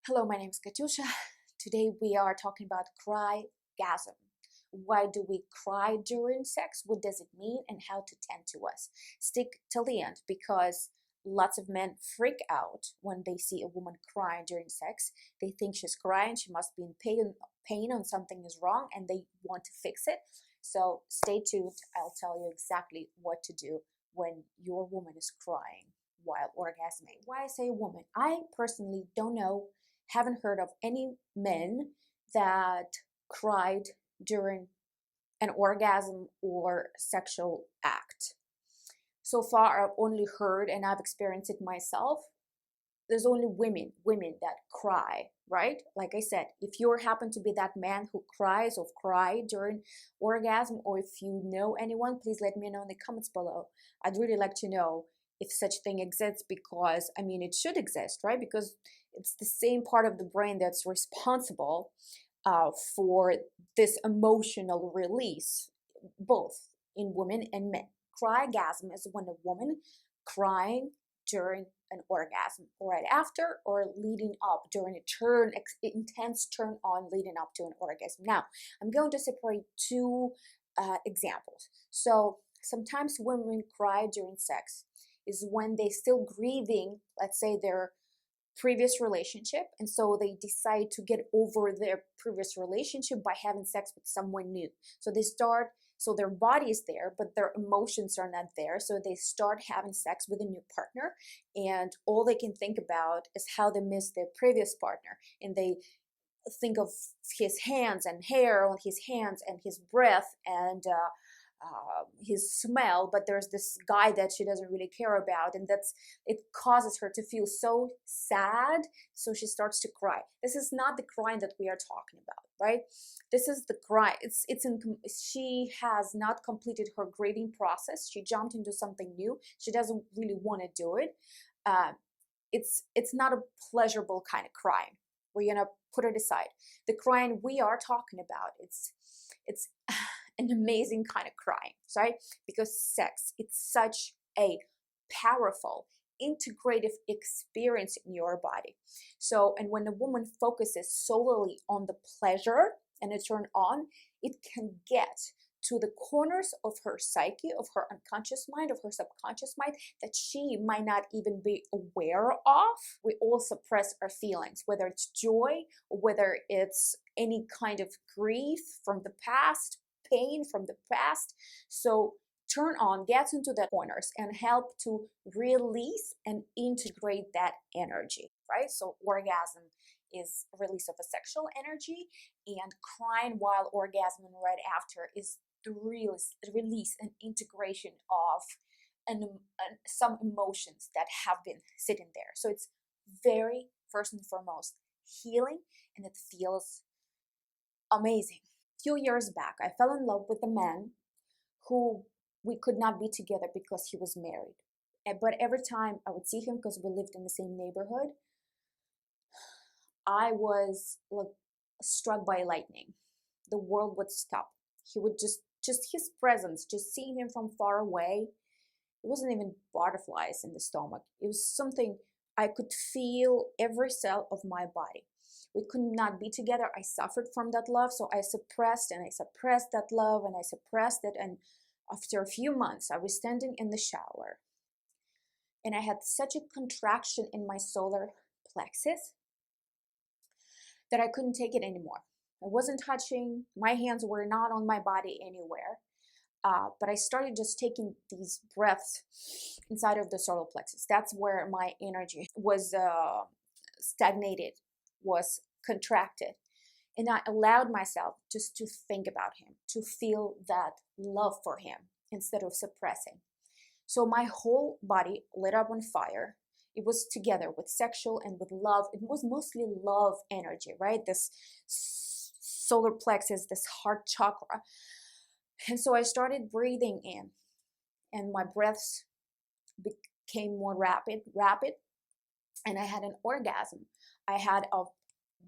Hello, my name is Katusha. Today we are talking about crygasm. Why do we cry during sex? What does it mean and how to tend to us? Stick till the end because lots of men freak out when they see a woman crying during sex. They think she's crying, she must be in pain and something is wrong and they want to fix it. So stay tuned. I'll tell you exactly what to do when your woman is crying while orgasming. Why I say woman? I personally don't know, haven't heard of any men that cried during an orgasm or sexual act. So far, I've only heard and I've experienced it myself. There's only women that cry, right? Like I said, if you happen to be that man who cries or cried during orgasm, or if you know anyone, please let me know in the comments below. I'd really like to know if such thing exists, because I mean it should exist, right? Because it's the same part of the brain that's responsible for this emotional release, both in women and men. Crygasm is when a woman crying during an orgasm, right after or leading up during a intense turn on leading up to an orgasm. Now, I'm going to separate two examples. So sometimes women cry during sex is when they still grieving, let's say, their previous relationship, and so they decide to get over their previous relationship by having sex with someone new. So their body is there but their emotions are not there, so they start having sex with a new partner, and all they can think about is how they miss their previous partner, and they think of his hands and hair on his hands and his breath and his smell, but there's this guy that she doesn't really care about, and it causes her to feel so sad, so she starts to cry. This is not the crying that we are talking about, right? This is the cry. She has not completed her grieving process. She jumped into something new. She doesn't really want to do it. Uh, it's not a pleasurable kind of crying. We're gonna put it aside. The crying we are talking about, it's an amazing kind of crying, right? Because sex, it's such a powerful integrative experience in your body. So, and when a woman focuses solely on the pleasure and a turn on, it can get to the corners of her psyche, of her unconscious mind, of her subconscious mind that she might not even be aware of. We all suppress our feelings, whether it's joy or whether it's any kind of grief from the past, pain from the past. So turn on gets into the corners and help to release and integrate that energy, right? So orgasm is release of a sexual energy, and crying while orgasming right after is the release and integration of some emotions that have been sitting there. So it's very, first and foremost, healing, and it feels amazing. A few years back, I fell in love with a man who we could not be together because he was married. But every time I would see him, because we lived in the same neighborhood, I was like struck by lightning. The world would stop. He would just his presence, just seeing him from far away, it wasn't even butterflies in the stomach. It was something I could feel every cell of my body. We could not be together. I suffered from that love, so I suppressed that love, and I suppressed it. And after a few months, I was standing in the shower, and I had such a contraction in my solar plexus that I couldn't take it anymore. I wasn't touching, my hands were not on my body anywhere. But I started just taking these breaths inside of the solar plexus. That's where my energy was stagnated, was contracted. And I allowed myself just to think about him, to feel that love for him instead of suppressing. So my whole body lit up on fire. It was together with sexual and with love. It was mostly love energy, right? This solar plexus, this heart chakra. And so I started breathing in, and my breaths became more rapid, and I had an orgasm. I had a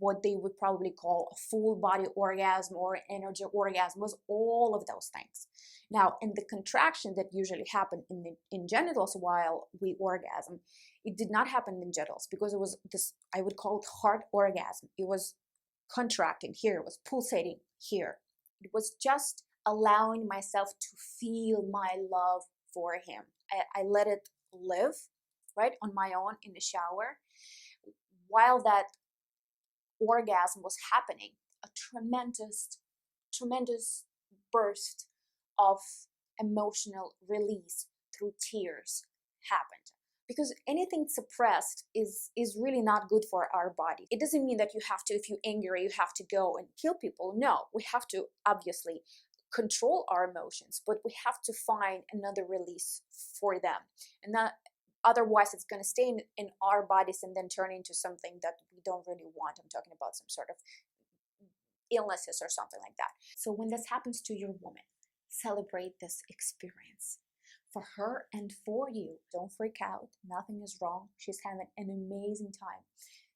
what they would probably call a full body orgasm or energy orgasm, was all of those things. Now, in the contraction that usually happen in genitals while we orgasm, it did not happen in genitals because it was this, I would call it heart orgasm. It was contracting here, it was pulsating here. It was just allowing myself to feel my love for him. I let it live, right, on my own in the shower. While that orgasm was happening, a tremendous burst of emotional release through tears happened. Because anything suppressed is really not good for our body. It doesn't mean that you have to, if you're angry, you have to go and kill people. No, we have to obviously control our emotions, but we have to find another release for them. And that, otherwise it's going to stay in our bodies and then turn into something that we don't really want. I'm talking about some sort of illnesses or something like that. So when this happens to your woman, celebrate this experience for her and for you. Don't freak out. Nothing is wrong. She's having an amazing time.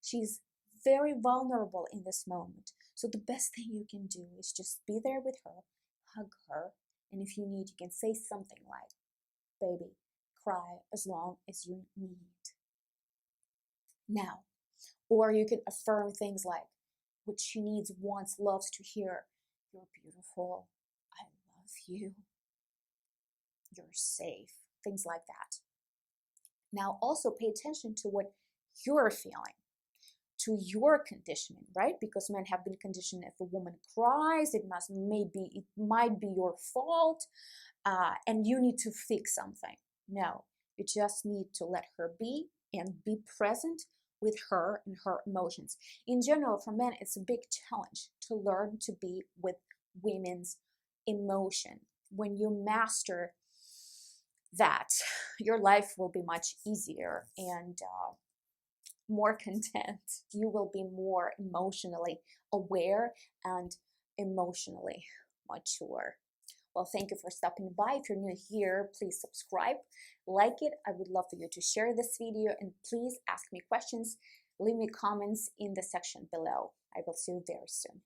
She's very vulnerable in this moment. So the best thing you can do is just be there with her, hug her, and if you need, you can say something like, baby, cry as long as you need. Now, or you can affirm things like, what she needs, wants, loves to hear. You're beautiful. I love you. You're safe. Things like that. Now, also pay attention to what you're feeling, to your conditioning, right? Because men have been conditioned, if a woman cries, it might be your fault, and you need to fix something. No, you just need to let her be and be present with her and her emotions. In general, for men, it's a big challenge to learn to be with women's emotion. When you master that, your life will be much easier and more content. You will be more emotionally aware and emotionally mature. Well, thank you for stopping by. If you're new here, please subscribe, like it. I would love for you to share this video, and please ask me questions. Leave me comments in the section below. I will see you very soon.